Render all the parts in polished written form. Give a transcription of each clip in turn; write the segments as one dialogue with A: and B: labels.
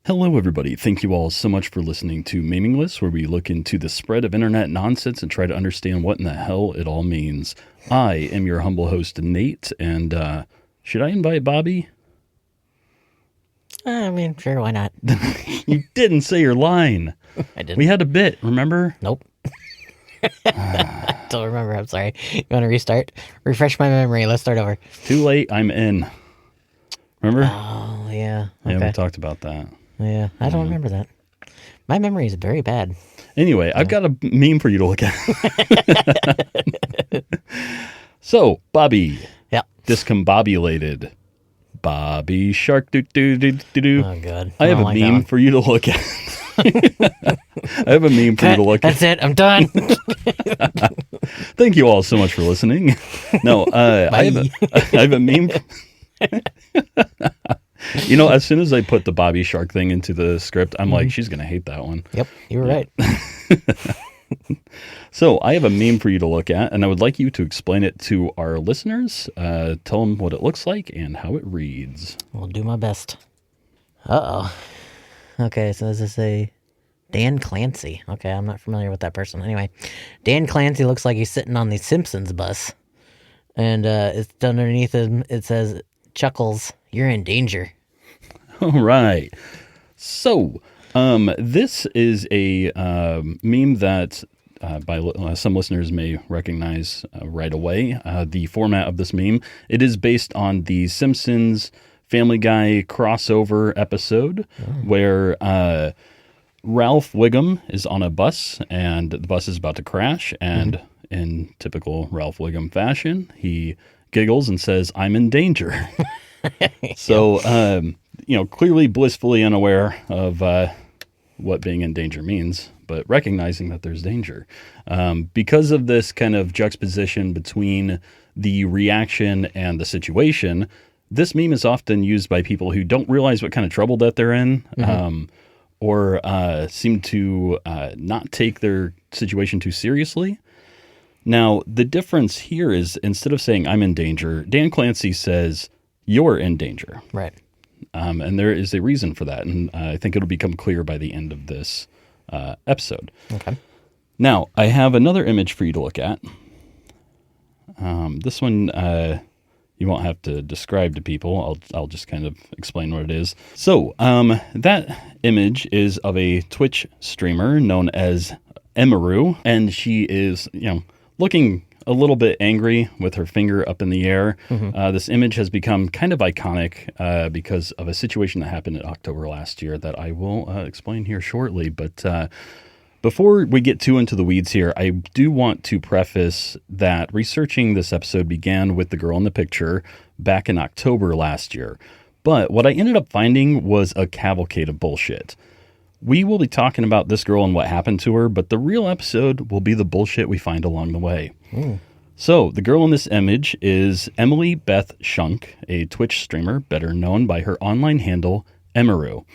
A: Hello, everybody. Thank you all so much for listening to Meaningless, where we look into the spread of internet nonsense and try to understand what in the hell it all means. I am your humble host, Nate, and should I invite Bobby?
B: I mean, sure, why not?
A: You didn't say your line.
B: I didn't.
A: We had a bit, remember?
B: Nope. I don't remember. I'm sorry. You want to restart? Refresh my memory. Let's start over.
A: Too late, I'm in. Remember?
B: Oh, yeah. Okay.
A: Yeah, we talked about that.
B: Yeah, I don't remember that. My memory is very bad.
A: Anyway, I've got a meme for you to look at. So, Bobby.
B: Yeah.
A: Discombobulated. Bobby Shark. Oh,
B: God.
A: I have a meme for you to look at. I have a meme for you to look
B: That's it. I'm done.
A: Thank you all so much for listening. No, I have a meme. You know, as soon as I put the Bobby Shark thing into the script, I'm like, she's going to hate that one.
B: Yep, you were right.
A: So I have a meme for you to look at, and I would like you to explain it to our listeners. Tell them what it looks like and how it reads.
B: I'll do my best. Uh-oh. Okay, so does this say Dan Clancy? Okay, I'm not familiar with that person. Anyway, Dan Clancy looks like he's sitting on the Simpsons bus. And it's underneath him, it says, Chuckles, you're in danger.
A: All right. So, this is a meme that some listeners may recognize right away. The format of this meme, it is based on the Simpsons Family Guy crossover episode where Ralph Wiggum is on a bus and the bus is about to crash, and in typical Ralph Wiggum fashion, he giggles and says, "I'm in danger." So, clearly blissfully unaware of what being in danger means, but recognizing that there's danger. Because of this kind of juxtaposition between the reaction and the situation, this meme is often used by people who don't realize what kind of trouble that they're in, or seem to not take their situation too seriously. Now, the difference here is instead of saying I'm in danger, Dan Clancy says you're in danger.
B: Right.
A: And there is a reason for that. And I think it'll become clear by the end of this episode.
B: Okay.
A: Now, I have another image for you to look at. This one you won't have to describe to people. I'll just kind of explain what it is. So that image is of a Twitch streamer known as Emaru. And she is, looking a little bit angry with her finger up in the air. This image has become kind of iconic because of a situation that happened in October last year that I will explain here shortly. But before we get too into the weeds here, I do want to preface that researching this episode began with the girl in the picture back in October last year. But what I ended up finding was a cavalcade of bullshit. We will be talking about this girl and what happened to her, but the real episode will be the bullshit we find along the way. So, the girl in this image is Emily Beth Shunk, a Twitch streamer better known by her online handle, Emaru.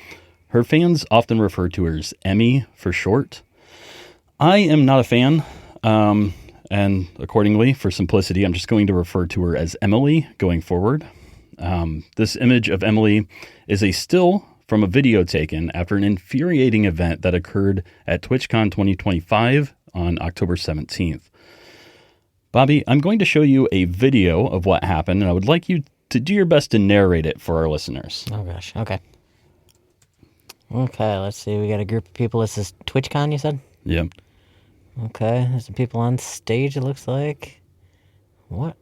A: Her fans often refer to her as Emmy for short. I am not a fan, and accordingly, for simplicity, I'm just going to refer to her as Emily going forward. This image of Emily is a still from a video taken after an infuriating event that occurred at TwitchCon 2025 on October 17th. Bobby, I'm going to show you a video of what happened, and I would like you to do your best to narrate it for our listeners.
B: Oh, gosh. Okay. Okay, let's see. We got a group of people. This is TwitchCon, you said?
A: Yep.
B: Okay, there's some people on stage, it looks like. What?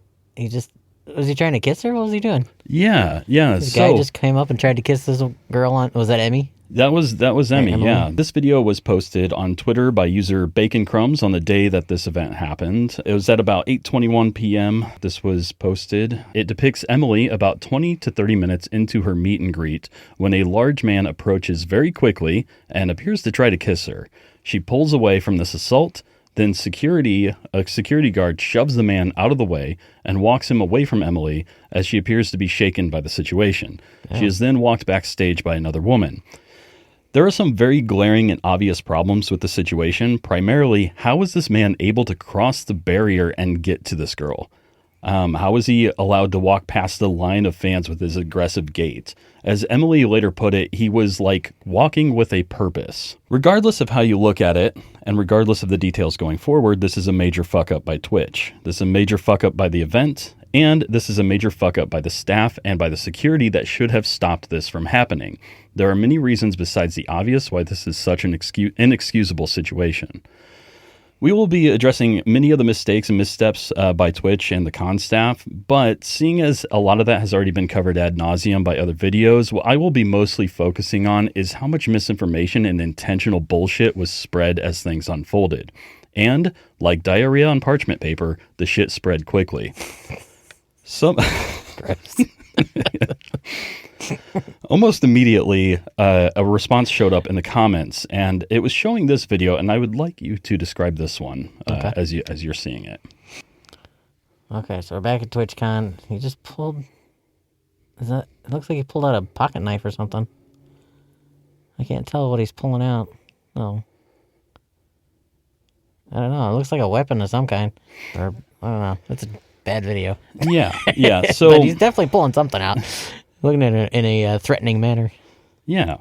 B: Was he trying to kiss her? What was he doing?
A: Yeah.
B: This guy just came up and tried to kiss this girl on... Was that Emmy?
A: That was Emmy, yeah. This video was posted on Twitter by user Bacon Crumbs on the day that this event happened. It was at about 8:21 p.m. This was posted. It depicts Emily about 20 to 30 minutes into her meet and greet when a large man approaches very quickly and appears to try to kiss her. She pulls away from this assault. Then a security guard shoves the man out of the way and walks him away from Emily as she appears to be shaken by the situation. Yeah. She is then walked backstage by another woman. There are some very glaring and obvious problems with the situation. Primarily, how was this man able to cross the barrier and get to this girl? How was he allowed to walk past the line of fans with his aggressive gait? As Emily later put it, he was like walking with a purpose. Regardless of how you look at it, and regardless of the details going forward, this is a major fuck up by Twitch. This is a major fuck up by the event, and this is a major fuck up by the staff and by the security that should have stopped this from happening. There are many reasons besides the obvious why this is such an inexcusable situation. We will be addressing many of the mistakes and missteps by Twitch and the con staff, but seeing as a lot of that has already been covered ad nauseum by other videos, what I will be mostly focusing on is how much misinformation and intentional bullshit was spread as things unfolded. And, like diarrhea on parchment paper, the shit spread quickly. Almost immediately, a response showed up in the comments, and it was showing this video, and I would like you to describe this one as you're seeing it.
B: Okay, so we're back at TwitchCon. He just pulled... It looks like he pulled out a pocket knife or something. I can't tell what he's pulling out. Oh. I don't know. It looks like a weapon of some kind. Or, I don't know. It's a bad video.
A: Yeah. So
B: but he's definitely pulling something out. Looking at it in a threatening manner.
A: Yeah.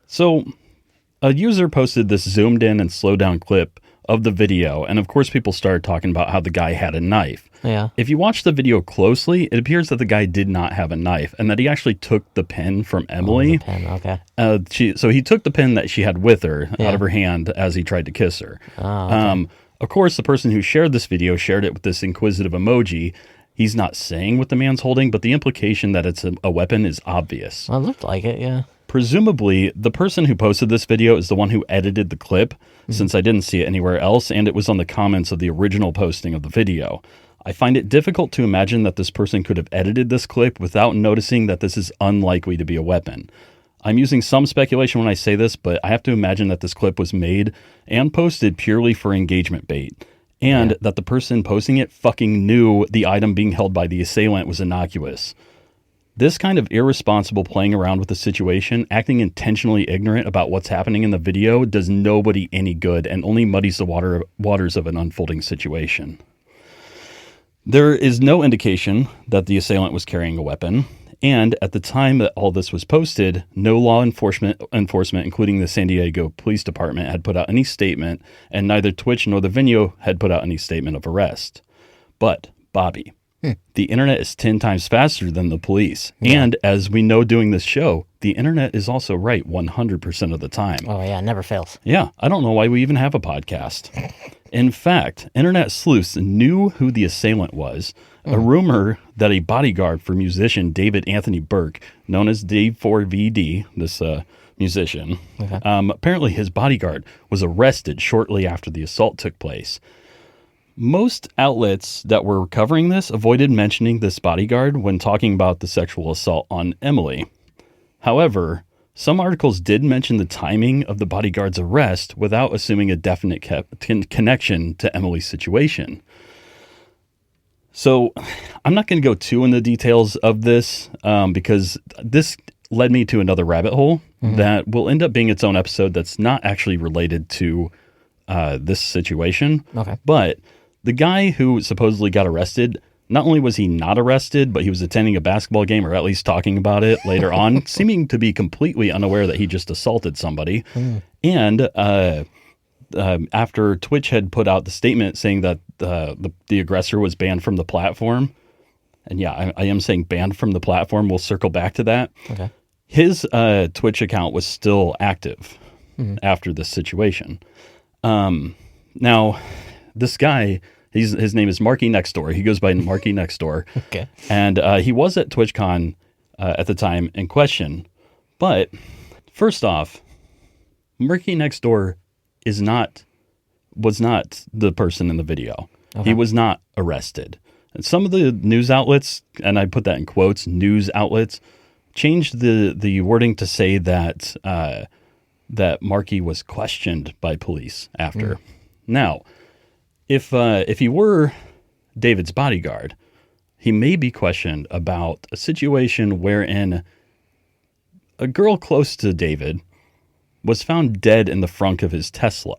A: So a user posted this zoomed in and slowed down clip of the video, and of course people started talking about how the guy had a knife.
B: Yeah.
A: If you watch the video closely, it appears that the guy did not have a knife, and that he actually took the pen from Emily.
B: Oh, the pen, okay.
A: So he took the pen that she had with her out of her hand as he tried to kiss her.
B: Oh, okay.
A: Of course, the person who shared this video shared it with this inquisitive emoji. He's not saying what the man's holding, but the implication that it's a weapon is obvious.
B: Well, it looked like it, yeah.
A: Presumably, the person who posted this video is the one who edited the clip, since I didn't see it anywhere else, and it was on the comments of the original posting of the video. I find it difficult to imagine that this person could have edited this clip without noticing that this is unlikely to be a weapon. I'm using some speculation when I say this, but I have to imagine that this clip was made and posted purely for engagement bait, and that the person posting it fucking knew the item being held by the assailant was innocuous. This kind of irresponsible playing around with the situation, acting intentionally ignorant about what's happening in the video, does nobody any good and only muddies the waters of an unfolding situation. There is no indication that the assailant was carrying a weapon, and at the time that all this was posted, no law enforcement, including the San Diego Police Department, had put out any statement, and neither Twitch nor the venue had put out any statement of arrest. But, Bobby, the internet is 10 times faster than the police. Yeah. And as we know doing this show, the internet is also right 100% of the time.
B: Oh, yeah, it never fails.
A: Yeah, I don't know why we even have a podcast. In fact, internet sleuths knew who the assailant was. A rumor that a bodyguard for musician David Anthony Burke, known as Dave 4VD, this musician, apparently his bodyguard was arrested shortly after the assault took place. Most outlets that were covering this avoided mentioning this bodyguard when talking about the sexual assault on Emily. However, some articles did mention the timing of the bodyguard's arrest without assuming a definite connection to Emily's situation. So I'm not going to go too into the details of this because this led me to another rabbit hole that will end up being its own episode that's not actually related to this situation.
B: Okay.
A: But the guy who supposedly got arrested, not only was he not arrested, but he was attending a basketball game, or at least talking about it later on, seeming to be completely unaware that he just assaulted somebody. And after Twitch had put out the statement saying that the aggressor was banned from the platform, and yeah, I am saying banned from the platform. We'll circle back to that. Okay. His Twitch account was still active after this situation. Now, this guy, his name is Marky Nextdoor. He goes by Marky Nextdoor.
B: Okay.
A: And he was at TwitchCon at the time in question. But first off, Marky Nextdoor was not the person in the video. Okay. He was not arrested. And some of the news outlets, and I put that in quotes, news outlets, changed the wording to say that that Marky was questioned by police after. Now, if he were David's bodyguard, he may be questioned about a situation wherein a girl close to David was found dead in the front of his Tesla.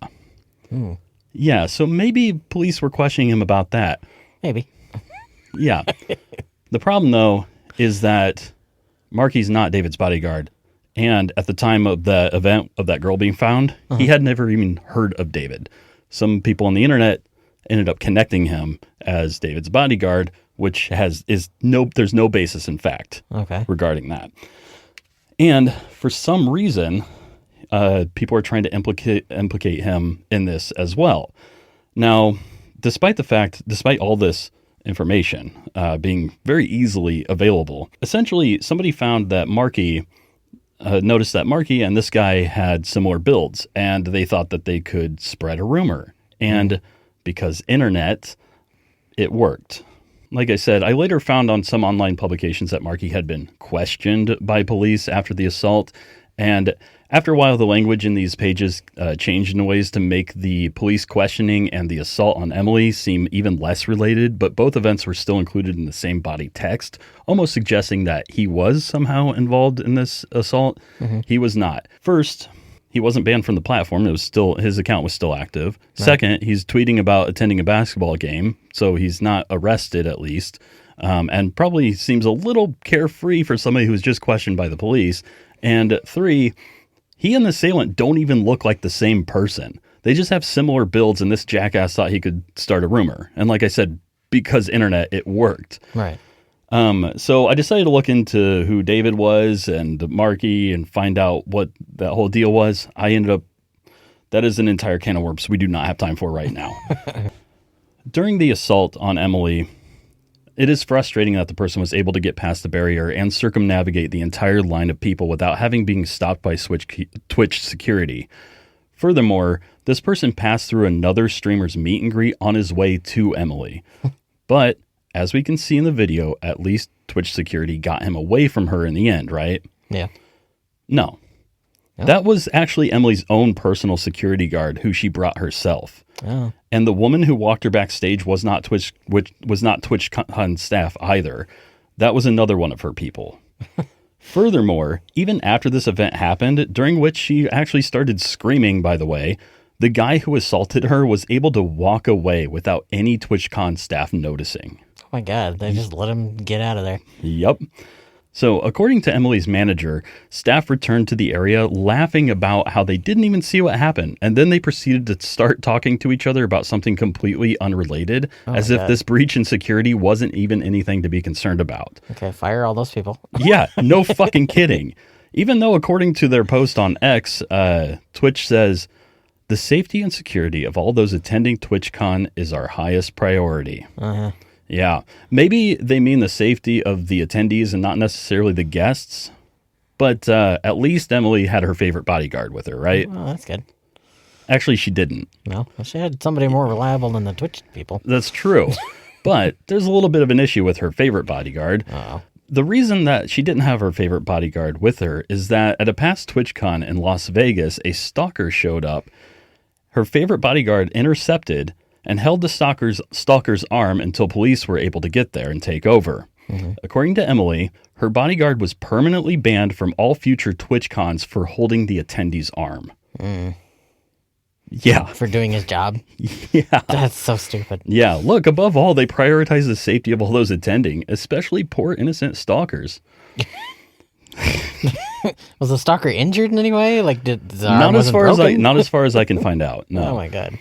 A: Yeah, so maybe police were questioning him about that.
B: Maybe.
A: Yeah. The problem, though, is that Marky's not David's bodyguard. And at the time of the event of that girl being found, he had never even heard of David. Some people on the internet ended up connecting him as David's bodyguard, which there's no basis in fact regarding that. And for some reason, people are trying to implicate him in this as well. Now, despite all this information being very easily available, essentially somebody found that noticed that Marky and this guy had similar builds, and they thought that they could spread a rumor. And because internet, it worked. Like I said, I later found on some online publications that Marky had been questioned by police after the assault. And after a while, the language in these pages changed in ways to make the police questioning and the assault on Emily seem even less related. But both events were still included in the same body text, almost suggesting that he was somehow involved in this assault. He was not. First, he wasn't banned from the platform. His account was still active. Right. Second, he's tweeting about attending a basketball game, so he's not arrested at least, and probably seems a little carefree for somebody who was just questioned by the police. And three, he and the assailant don't even look like the same person. They just have similar builds, and this jackass thought he could start a rumor. And like I said, because internet, it worked.
B: Right.
A: So I decided to look into who David was and Marky and find out what that whole deal was. That is an entire can of worms we do not have time for right now. During the assault on Emily, it is frustrating that the person was able to get past the barrier and circumnavigate the entire line of people without having been stopped by Twitch security. Furthermore, this person passed through another streamer's meet and greet on his way to Emily. But as we can see in the video, at least Twitch security got him away from her in the end, right?
B: Yeah.
A: No. That was actually Emily's own personal security guard who she brought herself.
B: Oh.
A: And the woman who walked her backstage was not TwitchCon staff either. That was another one of her people. Furthermore, even after this event happened, during which she actually started screaming, by the way, the guy who assaulted her was able to walk away without any TwitchCon staff noticing.
B: Oh my God, they just let him get out of there.
A: Yep. So, according to Emily's manager, staff returned to the area laughing about how they didn't even see what happened, and then they proceeded to start talking to each other about something completely unrelated, as if this breach in security wasn't even anything to be concerned about.
B: Okay, fire all those people.
A: Yeah, no fucking kidding. Even though, according to their post on X, Twitch says, the safety and security of all those attending TwitchCon is our highest priority.
B: Uh-huh.
A: Yeah, maybe they mean the safety of the attendees and not necessarily the guests, but at least Emily had her favorite bodyguard with her, right?
B: Well, that's good.
A: Actually, she didn't.
B: No, she had somebody more reliable than the Twitch people.
A: That's true, but there's a little bit of an issue with her favorite bodyguard.
B: Uh-oh.
A: The reason that she didn't have her favorite bodyguard with her is that at a past TwitchCon in Las Vegas, a stalker showed up. Her favorite bodyguard intercepted and held the stalker's arm until police were able to get there and take over. Mm-hmm. According to Emily, her bodyguard was permanently banned from all future TwitchCons for holding the attendee's arm.
B: Mm.
A: Yeah.
B: For doing his job?
A: Yeah.
B: That's so stupid.
A: Yeah. Look, above all, they prioritize the safety of all those attending, especially poor innocent stalkers.
B: Was the stalker injured in any way? Like, did the arm
A: not as far
B: broken?
A: not as far as I can find out. No.
B: Oh my God.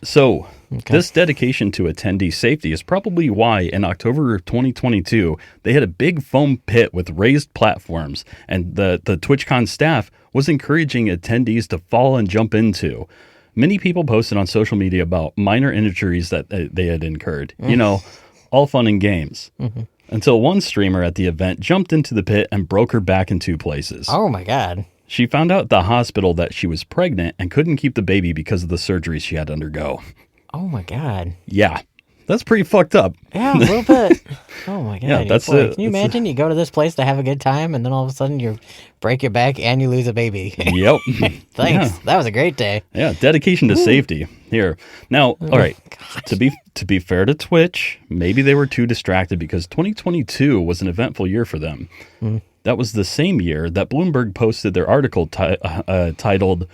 A: So this dedication to attendee safety is probably why in October of 2022 they had a big foam pit with raised platforms, and the TwitchCon staff was encouraging attendees to fall and jump into. Many people posted on social media about minor injuries that they had incurred. You know, all fun and games. Mm-hmm. Until one streamer at the event jumped into the pit and broke her back in 2 places.
B: Oh my God.
A: She found out at the hospital that she was pregnant and couldn't keep the baby because of the surgeries she had to undergo.
B: Oh my God.
A: Yeah. That's pretty fucked up.
B: Yeah, a little bit. Oh my God.
A: Yeah, that's it.
B: Can you imagine? You go to this place to have a good time, and then all of a sudden you break your back and you lose a baby.
A: Yep.
B: Thanks.
A: Yeah.
B: That was a great day.
A: Yeah, dedication to safety. Here. Now, all right. To be fair to Twitch, maybe they were too distracted because 2022 was an eventful year for them. Mm. That was the same year that Bloomberg posted their article titled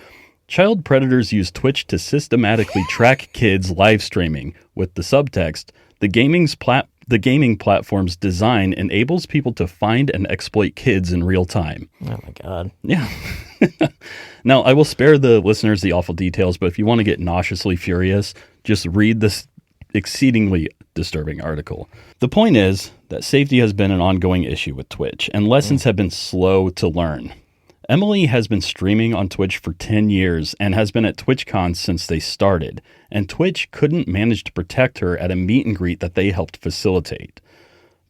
A: Child Predators Use Twitch to Systematically Track Kids Live Streaming, with the subtext, The gaming platform's design enables people to find and exploit kids in real time.
B: Oh my God.
A: Yeah. Now, I will spare the listeners the awful details, but if you want to get nauseously furious, just read this exceedingly disturbing article. The point is that safety has been an ongoing issue with Twitch, and lessons have been slow to learn. Emily has been streaming on Twitch for 10 years and has been at TwitchCon since they started, and Twitch couldn't manage to protect her at a meet and greet that they helped facilitate.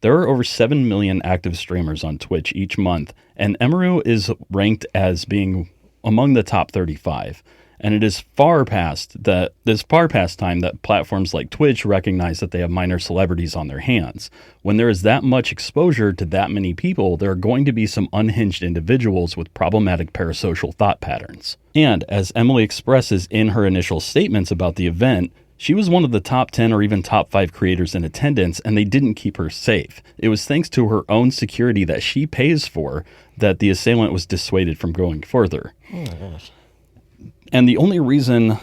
A: There are over 7 million active streamers on Twitch each month, and Emaru is ranked as being among the top 35. And it is far past time that platforms like Twitch recognize that they have minor celebrities on their hands. When there is that much exposure to that many people, there are going to be some unhinged individuals with problematic parasocial thought patterns. And as Emily expresses in her initial statements about the event, she was one of the top 10 or even top 5 creators in attendance, and they didn't keep her safe. It was thanks to her own security that she pays for that the assailant was dissuaded from going further.
B: Oh my gosh.
A: And the only reason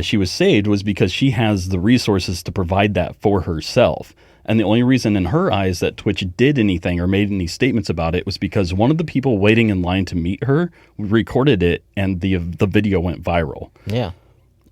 A: she was saved was because she has the resources to provide that for herself. And the only reason in her eyes that Twitch did anything or made any statements about it was because one of the people waiting in line to meet her recorded it, and the video went viral.
B: Yeah.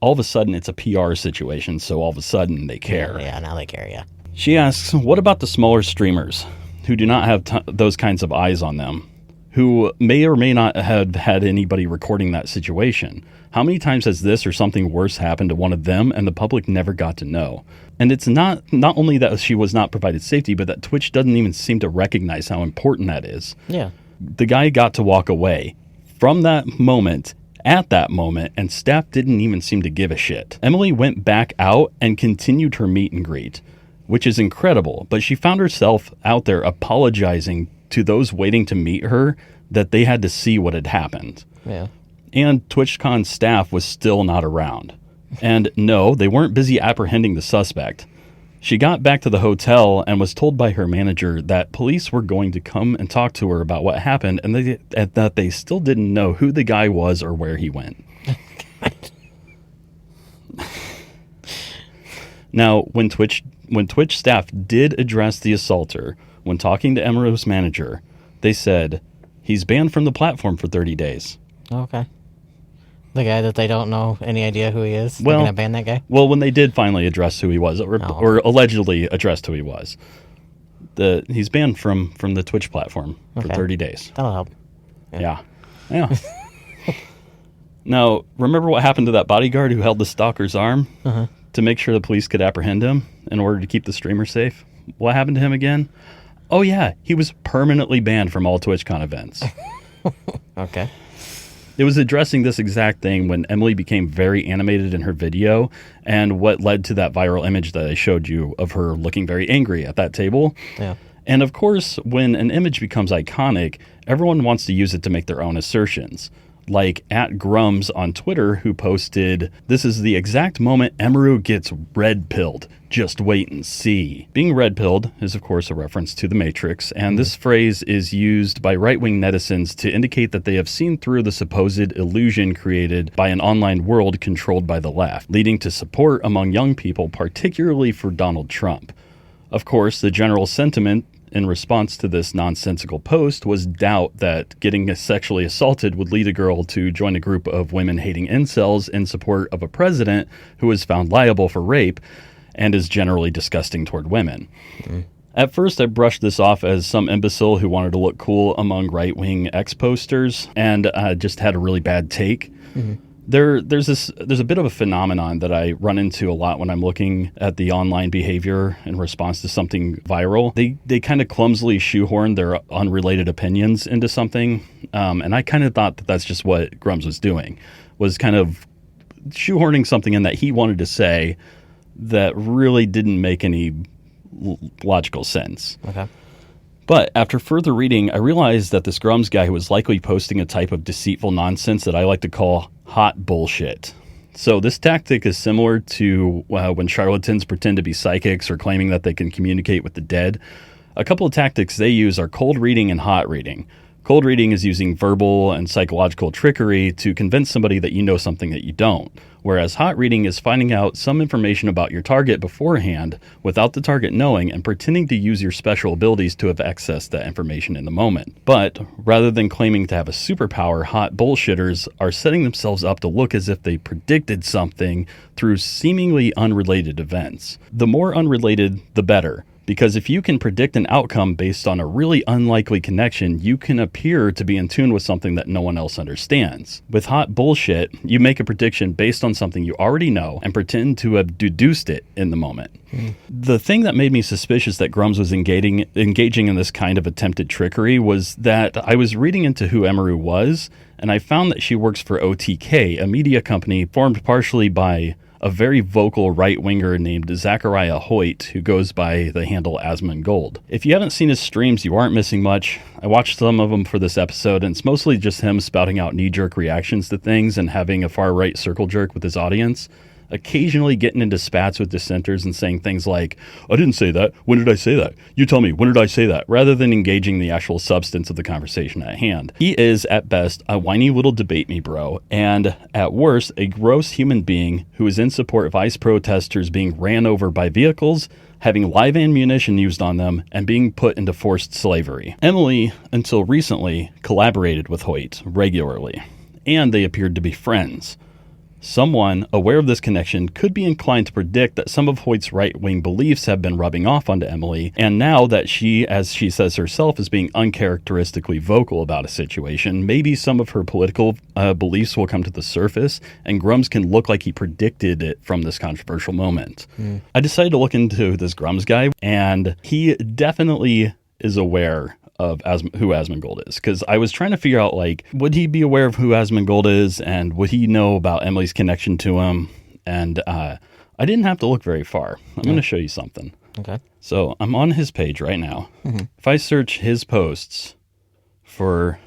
A: All of a sudden, it's a PR situation, so all of a sudden they care.
B: Yeah, now they care, yeah.
A: She asks, what about the smaller streamers who do not have those kinds of eyes on them, who may or may not have had anybody recording that situation? How many times has this or something worse happened to one of them and the public never got to know? And it's not only that she was not provided safety, but that Twitch doesn't even seem to recognize how important that is.
B: Yeah.
A: The guy got to walk away from that moment, at that moment, and staff didn't even seem to give a shit. Emily went back out and continued her meet and greet, which is incredible, but she found herself out there apologizing to those waiting to meet her that they had to see what had happened.
B: Yeah.
A: And TwitchCon staff was still not around. And no, they weren't busy apprehending the suspect. She got back to the hotel and was told by her manager that police were going to come and talk to her about what happened, and that they still didn't know who the guy was or where he went. Now, when Twitch staff did address the assaulter, when talking to Emaru's manager, they said, he's banned from the platform for 30 days.
B: Okay. The guy that they don't know any idea who he is?
A: Well,
B: They're going to ban that guy?
A: Well, when they did finally address who he was, or allegedly addressed who he was, he's banned from the Twitch platform for 30 days.
B: That'll help.
A: Yeah. Now, remember what happened to that bodyguard who held the stalker's arm to make sure the police could apprehend him in order to keep the streamer safe? What happened to him again? Oh, yeah. He was permanently banned from all TwitchCon events.
B: Okay.
A: It was addressing this exact thing when Emily became very animated in her video, and what led to that viral image that I showed you of her looking very angry at that table.
B: Yeah.
A: And of course, when an image becomes iconic, everyone wants to use it to make their own assertions. Like @Grums on Twitter, who posted, "This is the exact moment Emaru gets red-pilled. Just wait and see." Being red-pilled is, of course, a reference to The Matrix, and this phrase is used by right-wing netizens to indicate that they have seen through the supposed illusion created by an online world controlled by the left, leading to support among young people, particularly for Donald Trump. Of course, the general sentiment in response to this nonsensical post was doubt that getting sexually assaulted would lead a girl to join a group of women-hating incels in support of a president who was found liable for rape and is generally disgusting toward women. At first, I brushed this off as some imbecile who wanted to look cool among right-wing X-posters and just had a really bad take. There's a bit of a phenomenon that I run into a lot when I'm looking at the online behavior in response to something viral. They kind of clumsily shoehorn their unrelated opinions into something, and I kind of thought that that's just what Grums was doing, was kind of shoehorning something in that he wanted to say that really didn't make any logical sense.
B: Okay.
A: But after further reading, I realized that this Grums guy was likely posting a type of deceitful nonsense that I like to call hot bullshit. So this tactic is similar to when charlatans pretend to be psychics or claiming that they can communicate with the dead. A couple of tactics they use are cold reading and hot reading. Cold reading is using verbal and psychological trickery to convince somebody that you know something that you don't, whereas hot reading is finding out some information about your target beforehand without the target knowing and pretending to use your special abilities to have accessed that information in the moment. But rather than claiming to have a superpower, hot bullshitters are setting themselves up to look as if they predicted something through seemingly unrelated events. The more unrelated, the better. Because if you can predict an outcome based on a really unlikely connection, you can appear to be in tune with something that no one else understands. With hot bullshit, you make a prediction based on something you already know and pretend to have deduced it in the moment. The thing that made me suspicious that Grums was engaging in this kind of attempted trickery was that I was reading into who Emeru was, and I found that she works for OTK, a media company formed partially by a very vocal right-winger named Zachariah Hoyt, who goes by the handle Asmongold. If you haven't seen his streams, you aren't missing much. I watched some of them for this episode, and it's mostly just him spouting out knee-jerk reactions to things and having a far-right circle jerk with his audience, occasionally getting into spats with dissenters and saying things like, I didn't say that. When did I say that? You tell me, when did I say that? Rather than engaging the actual substance of the conversation at hand. He is, at best, a whiny little debate me bro, and at worst, a gross human being who is in support of ICE protesters being ran over by vehicles, having live ammunition used on them, and being put into forced slavery. Emily, until recently, collaborated with Hoyt regularly, and they appeared to be friends. Someone aware of this connection could be inclined to predict that some of Hoyt's right-wing beliefs have been rubbing off onto Emily, and now that she, as she says herself, is being uncharacteristically vocal about a situation, maybe some of her political beliefs will come to the surface, and Grums can look like he predicted it from this controversial moment. I decided to look into this Grums guy, and he definitely is aware of who Asmongold is, because I was trying to figure out, like, would he be aware of who Asmongold is, and would he know about Emily's connection to him? And I didn't have to look very far. I'm going to show you something.
B: Okay.
A: So I'm on his page right now. If I search his posts for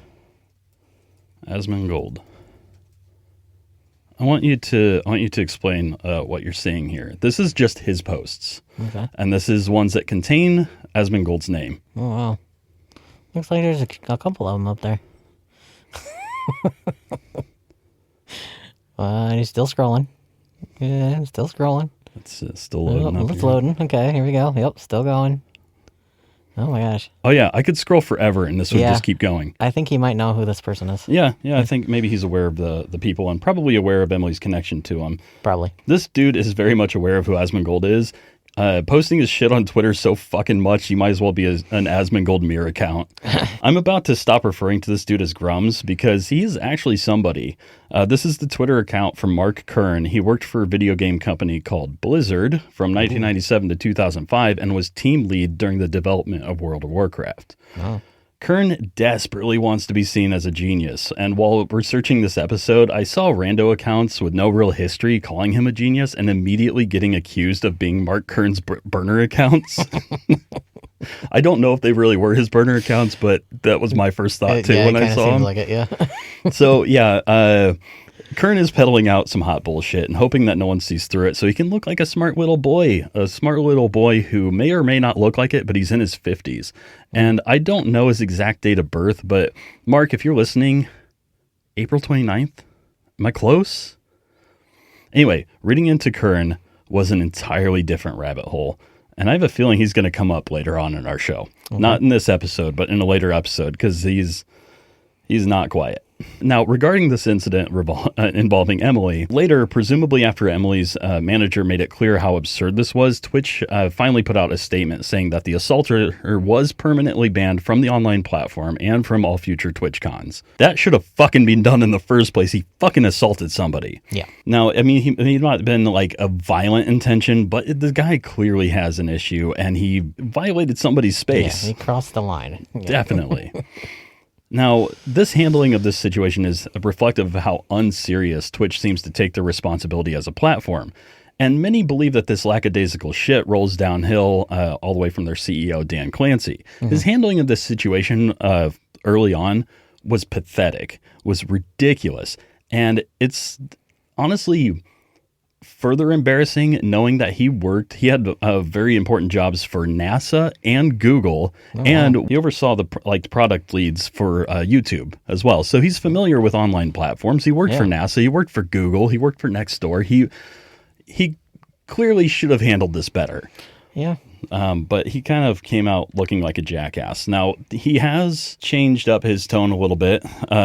A: Asmongold, I want you to explain what you're seeing here. This is just his posts, and this is ones that contain Asmongold's name.
B: Oh wow. Looks like there's a couple of them up there. He's still scrolling. Yeah, still scrolling.
A: It's still loading up.
B: It's loading. Okay, here we go. Yep, still going. Oh my gosh.
A: Oh yeah, I could scroll forever and this would just keep going.
B: I think he might know who this person is.
A: Yeah, I think maybe he's aware of the people and probably aware of Emily's connection to him.
B: Probably.
A: This dude is very much aware of who Asmongold is. Posting his shit on Twitter so fucking much, he might as well be an Asmongold mirror account. I'm about to stop referring to this dude as Grums because he is actually somebody. This is the Twitter account from Mark Kern. He worked for a video game company called Blizzard from 1997 to 2005 and was team lead during the development of World of Warcraft. Oh. Kern desperately wants to be seen as a genius, and while researching this episode, I saw rando accounts with no real history calling him a genius and immediately getting accused of being Mark Kern's burner accounts. I don't know if they really were his burner accounts, but that was my first thought too when I saw him.
B: Like it, yeah.
A: So yeah, Kern is peddling out some hot bullshit and hoping that no one sees through it so he can look like a smart little boy who may or may not look like it, but he's in his 50s. And I don't know his exact date of birth, but Mark, if you're listening, April 29th? Am I close? Anyway, reading into Kern was an entirely different rabbit hole. And I have a feeling he's going to come up later on in our show. Okay. Not in this episode, but in a later episode, because he's not quiet. Now, regarding this incident involving Emily, later, presumably after Emily's manager made it clear how absurd this was, Twitch finally put out a statement saying that the assaulter was permanently banned from the online platform and from all future TwitchCons. That should have fucking been done in the first place. He fucking assaulted somebody. Yeah. Now, I mean, he might have been like a violent intention, but the guy clearly has an issue, and he violated somebody's space.
B: Yeah, he crossed the line. Yeah.
A: Definitely. Now, this handling of this situation is reflective of how unserious Twitch seems to take their responsibility as a platform. And many believe that this lackadaisical shit rolls downhill all the way from their CEO, Dan Clancy. Mm-hmm. His handling of this situation early on was pathetic, was ridiculous. And it's honestly further embarrassing knowing that he had very important jobs for NASA and Google, and he oversaw the product leads for YouTube as well. So he's familiar with online platforms. He worked for NASA, he worked for Google, he worked for Nextdoor. He clearly should have handled this better.
B: Yeah.
A: But he kind of came out looking like a jackass. Now, he has changed up his tone a little bit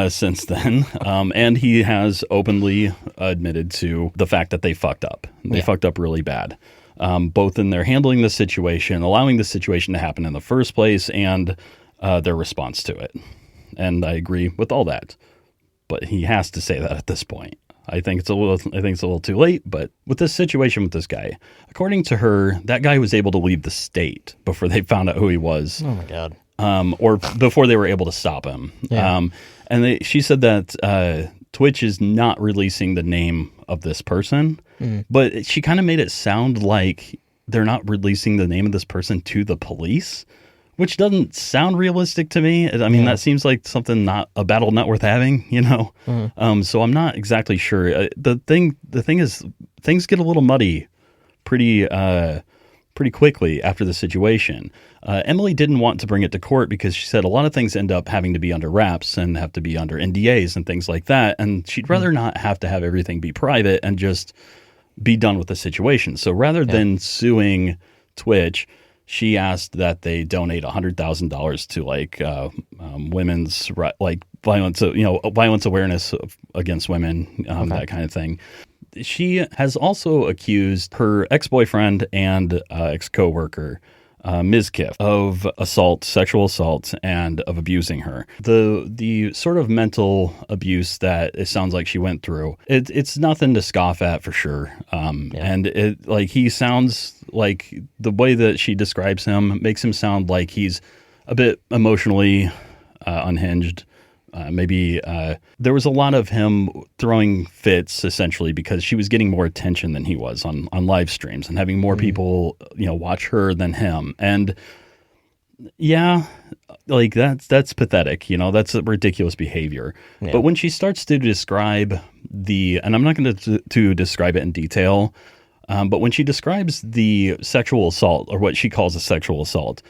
A: since then, and he has openly admitted to the fact that they fucked up. They fucked up really bad, both in their handling the situation, allowing the situation to happen in the first place, and their response to it. And I agree with all that. But he has to say that at this point. I think it's a little too late, but with this situation with this guy, according to her, that guy was able to leave the state before they found out who he was.
B: Oh my God.
A: Or before they were able to stop him.
B: Yeah.
A: She said that Twitch is not releasing the name of this person, but she kind of made it sound like they're not releasing the name of this person to the police, which doesn't sound realistic to me. I mean, that seems like something not a battle not worth having, you know? So I'm not exactly sure. The thing is, things get a little muddy pretty quickly after the situation. Emily didn't want to bring it to court because she said a lot of things end up having to be under wraps and have to be under NDAs and things like that. And she'd rather not have to have everything be private and just be done with the situation. So rather than suing Twitch, she asked that they donate $100,000 to women's violence, violence awareness against women, that kind of thing. She has also accused her ex-boyfriend and ex-coworker, Ms. Kiff, of sexual assault, and of abusing her. The sort of mental abuse that it sounds like she went through, it's nothing to scoff at for sure. And he sounds like, the way that she describes him makes him sound like he's a bit emotionally unhinged. Maybe there was a lot of him throwing fits, essentially, because she was getting more attention than he was on live streams and having more people, watch her than him. And that's pathetic. That's a ridiculous behavior. Yeah. But when she starts to describe and I'm not going to describe it in detail, but when she describes the sexual assault, or what she calls a sexual assault,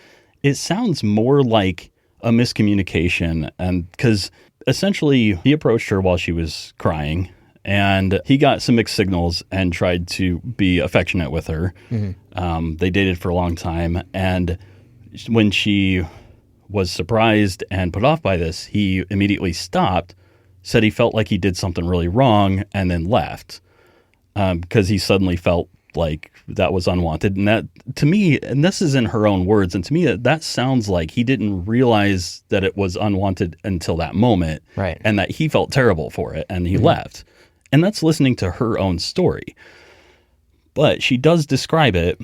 A: it sounds more like a miscommunication, and because essentially he approached her while she was crying, and he got some mixed signals and tried to be affectionate with her. They dated for a long time, and when she was surprised and put off by this, he immediately stopped, said he felt like he did something really wrong, and then left because he suddenly felt like that was unwanted. And that, to me, and this is in her own words, and to me that sounds like he didn't realize that it was unwanted until that moment,
B: right? And
A: that he felt terrible for it and he left. And that's listening to her own story. But she does describe it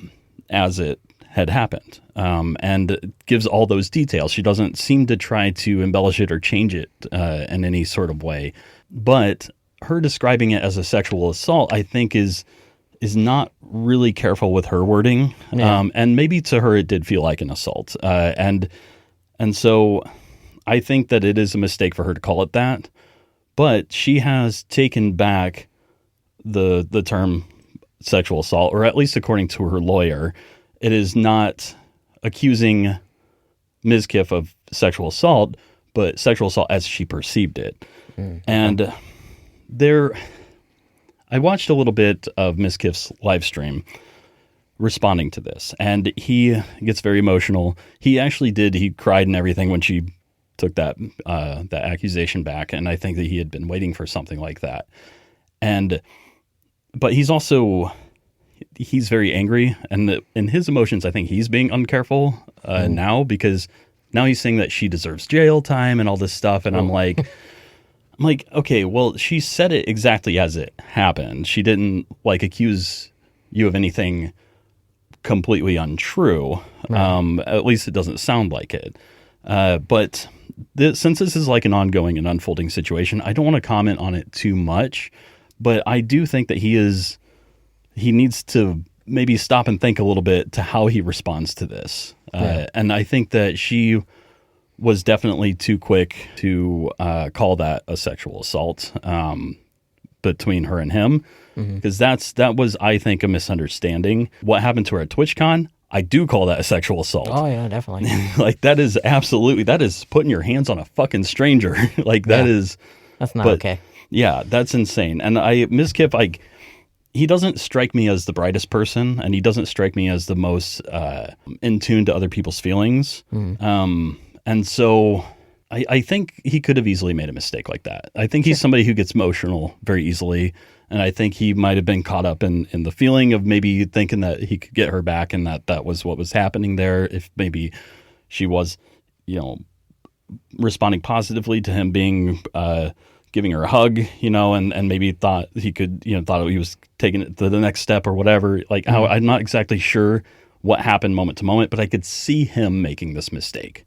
A: as it had happened, and gives all those details. She doesn't seem to try to embellish it or change it in any sort of way. But her describing it as a sexual assault, I think, is not really careful with her wording. And maybe to her it did feel like an assault. And so I think that it is a mistake for her to call it that. But she has taken back the term sexual assault, or at least according to her lawyer, it is not accusing Ms. Kiff of sexual assault, but sexual assault as she perceived it. And I watched a little bit of Ms. Kiff's live stream responding to this, and he gets very emotional. He cried and everything when she took that accusation back, and I think that he had been waiting for something like that. But he's very angry, and in his emotions, I think he's being uncareful now, because now he's saying that she deserves jail time and all this stuff, and I'm like, okay, well, she said it exactly as it happened. She didn't accuse you of anything completely untrue. Right. At least it doesn't sound like it. But since this is an ongoing and unfolding situation, I don't want to comment on it too much. But I do think that he needs to maybe stop and think a little bit to how he responds to this. And I think that she was definitely too quick to call that a sexual assault, between her and him, because that was, I think, a misunderstanding. What happened to her at TwitchCon, I do call that a sexual assault.
B: Oh yeah, definitely.
A: Like that is putting your hands on a fucking stranger. Like that is,
B: that's not okay.
A: Yeah, that's insane. And Ms. Kip, like, he doesn't strike me as the brightest person, and he doesn't strike me as the most in tune to other people's feelings. And so I think he could have easily made a mistake like that. I think he's somebody who gets emotional very easily, and I think he might have been caught up in the feeling of maybe thinking that he could get her back, and that was what was happening there. If maybe she was, responding positively to him being giving her a hug, and maybe thought he could, thought he was taking it to the next step or whatever. Like, how I'm not exactly sure what happened moment to moment, but I could see him making this mistake.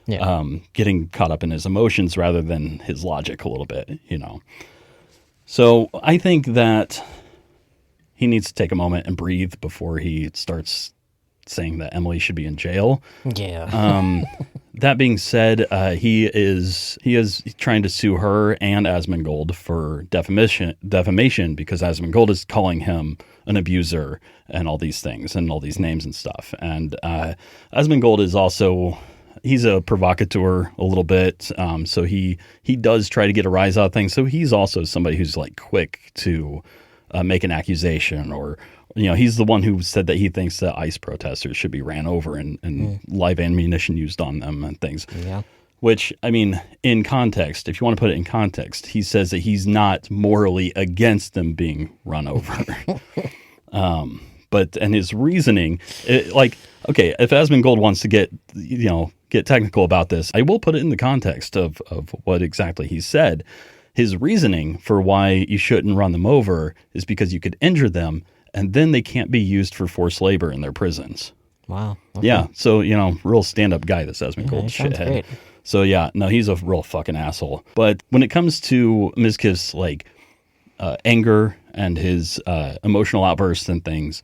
B: Yeah.
A: Getting caught up in his emotions rather than his logic a little bit, So I think that he needs to take a moment and breathe before he starts saying that Emily should be in jail.
B: Yeah.
A: That being said, he is trying to sue her and Asmongold for defamation because Asmongold is calling him an abuser and all these things and all these names and stuff. And Asmongold is also, he's a provocateur a little bit. So he does try to get a rise out of things. So he's also somebody who's like quick to make an accusation, or he's the one who said that he thinks that ICE protesters should be ran over and live ammunition used on them and things.
B: Yeah.
A: Which, I mean, in context, if you want to put it in context, he says that he's not morally against them being run over. And his reasoning, okay, if Asmongold wants to get technical about this, I will put it in the context of what exactly he said. His reasoning for why you shouldn't run them over is because you could injure them, and then they can't be used for forced labor in their prisons.
B: Wow. Okay.
A: Yeah. So, real stand-up guy, this Asmongold
B: sounds
A: shithead.
B: great.
A: So, yeah, no, he's a real fucking asshole. But when it comes to Mizkif's, anger and his emotional outbursts and things,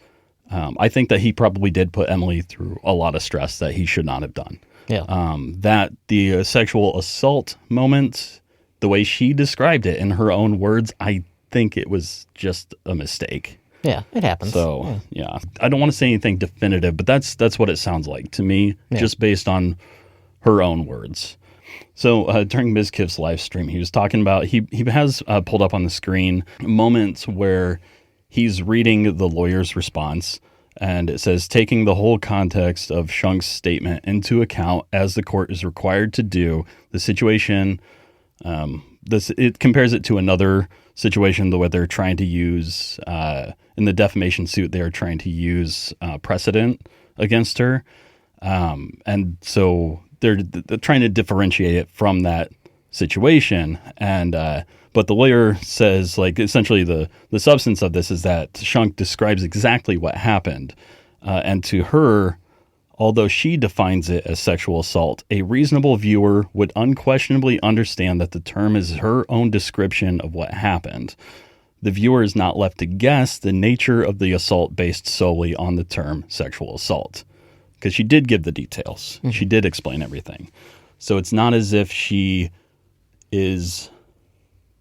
A: I think that he probably did put Emily through a lot of stress that he should not have done.
B: Yeah.
A: That the sexual assault moment, the way she described it in her own words, I think it was just a mistake.
B: Yeah, it happens.
A: So, yeah. I don't want to say anything definitive, but that's what it sounds like to me, just based on her own words. So during Mizkif's live stream, he was talking about, he has pulled up on the screen moments where he's reading the lawyer's response, and it says, taking the whole context of Shunk's statement into account as the court is required to do, the situation, it compares it to another situation where they're trying to use, in the defamation suit, they're trying to use precedent against her. And so they're trying to differentiate it from that situation. And but the lawyer says, essentially the substance of this is that Shunk describes exactly what happened. And to her, although she defines it as sexual assault, a reasonable viewer would unquestionably understand that the term is her own description of what happened. The viewer is not left to guess the nature of the assault based solely on the term sexual assault. Because she did give the details. Mm-hmm. She did explain everything. So it's not as if she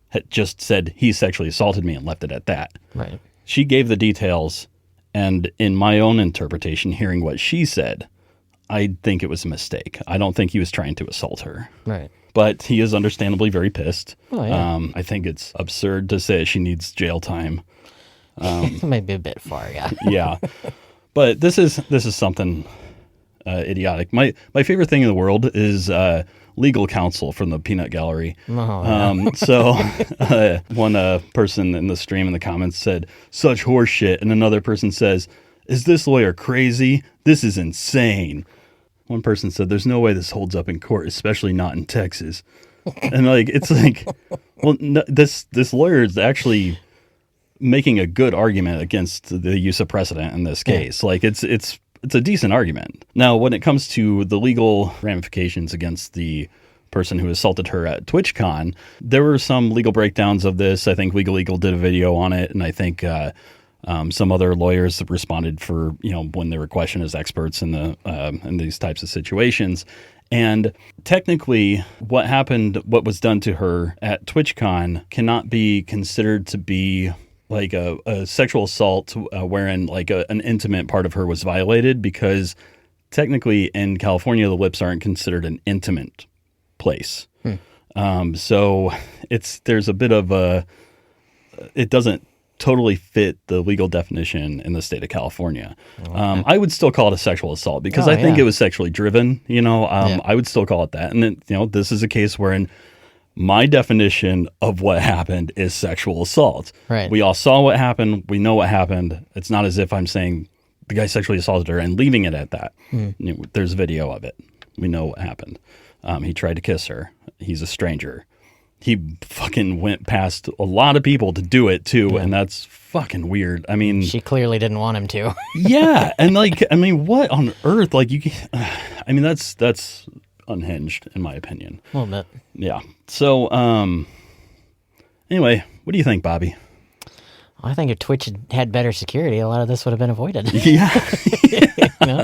A: had just said, he sexually assaulted me and left it at that.
B: Right.
A: She gave the details, and in my own interpretation, hearing what she said, I think it was a mistake. I don't think he was trying to assault her.
B: Right.
A: But he is understandably very pissed.
B: Oh, yeah.
A: I think it's absurd to say she needs jail time.
B: Maybe a bit far, yeah.
A: Yeah. But this is something idiotic. My favorite thing in the world is legal counsel from the Peanut Gallery.
B: Oh, yeah.
A: So one person in the stream in the comments said, such horse shit. And another person says, is this lawyer crazy? This is insane. One person said, there's no way this holds up in court, especially not in Texas. And it's well, no, this lawyer is actually making a good argument against the use of precedent in this case. Yeah. It's a decent argument. Now, when it comes to the legal ramifications against the person who assaulted her at TwitchCon, there were some legal breakdowns of this. I think Legal Eagle did a video on it, and I think some other lawyers responded for when they were questioned as experts in these types of situations. And technically, what was done to her at TwitchCon cannot be considered to be like a sexual assault wherein like an intimate part of her was violated, because technically in California, the lips aren't considered an intimate place. So there's a bit of it doesn't totally fit the legal definition in the state of California. I would still call it a sexual assault because I think it was sexually driven, I would still call it that. And this is a case wherein my definition of what happened is sexual assault.
B: Right.
A: We all saw what happened. We know what happened. It's not as if I'm saying the guy sexually assaulted her and leaving it at that. There's video of it. We know what happened. He tried to kiss her. He's a stranger. He fucking went past a lot of people to do it too, and that's fucking weird. I mean,
B: she clearly didn't want him to.
A: Yeah, and what on earth? That's unhinged in my opinion.
B: A little bit.
A: Yeah. So, anyway, what do you think, Bobby?
B: I think if Twitch had better security, a lot of this would have been avoided.
A: Yeah.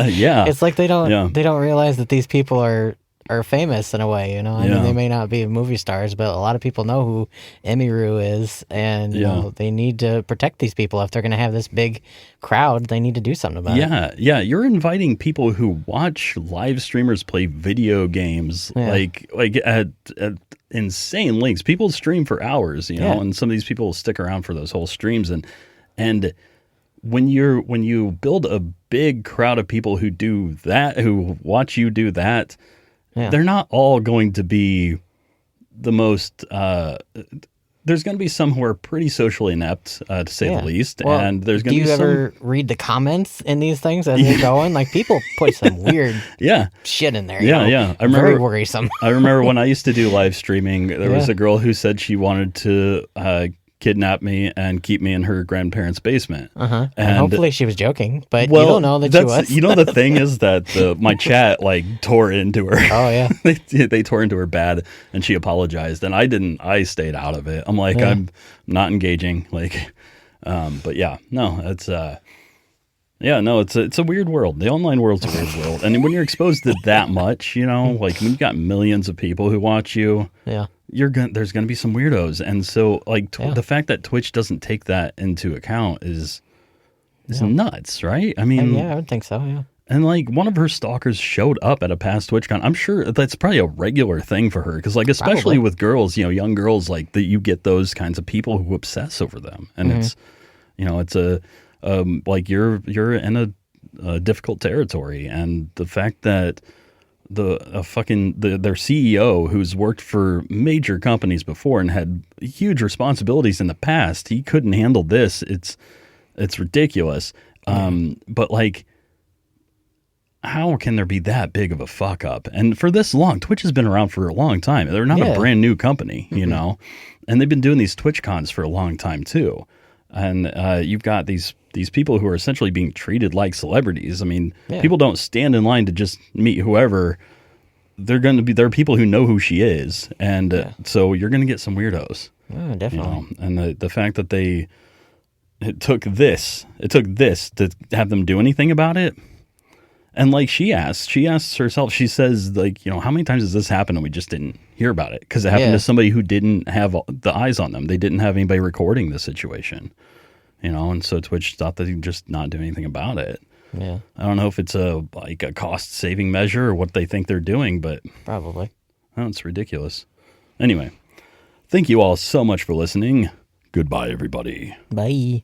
A: Yeah.
B: It's like they don't realize that these people are famous in a way, I mean, they may not be movie stars, but a lot of people know who Emiru is, and they need to protect these people. If they're going to have this big crowd, they need to do something about it.
A: Yeah, you're inviting people who watch live streamers play video games like at insane lengths. People stream for hours, and some of these people will stick around for those whole streams, and when you build a big crowd of people who do that, who watch you do that, they're not all going to be the most. There's going to be some who are pretty socially inept, to say the least,
B: well,
A: and there's going to be some.
B: Do you ever read the comments in these things as they're going? Like, people put some weird shit in there.
A: Yeah. I remember,
B: very worrisome.
A: I remember when I used to do live streaming, there was a girl who said she wanted to kidnap me and keep me in her grandparents' basement.
B: And hopefully she was joking, but you don't know that she was.
A: The thing is that my chat tore into her.
B: Oh yeah.
A: they tore into her bad, and she apologized, and I didn't. I stayed out of it. I'm like, I'm not engaging. But yeah, no, it's it's a weird world. The online world's a weird world, and when you're exposed to that much, when you've got millions of people who watch you, there's gonna be some weirdos, and so the fact that Twitch doesn't take that into account is nuts, right? I mean,
B: I would think so. Yeah.
A: And one of her stalkers showed up at a past TwitchCon. I'm sure that's probably a regular thing for her, because especially with girls, young girls, that you get those kinds of people who obsess over them, and it's a you're in a difficult territory, and the fact that their CEO, who's worked for major companies before and had huge responsibilities in the past, he couldn't handle this. It's ridiculous. But how can there be that big of a fuck up? And for this long, Twitch has been around for a long time. They're not a brand new company, and they've been doing these Twitch cons for a long time too. And you've got these people who are essentially being treated like celebrities. I mean, people don't stand in line to just meet whoever. There are people who know who she is, and so you're going to get some weirdos.
B: Oh, definitely.
A: And the fact that it took this to have them do anything about it. And she asks herself, she says, how many times has this happened and we just didn't hear about it? Because it happened to somebody who didn't have the eyes on them. They didn't have anybody recording the situation, and so Twitch thought that he'd just not do anything about it.
B: Yeah.
A: I don't know if it's a cost saving measure or what they think they're doing, but
B: probably.
A: It's ridiculous. Anyway, thank you all so much for listening. Goodbye, everybody.
B: Bye.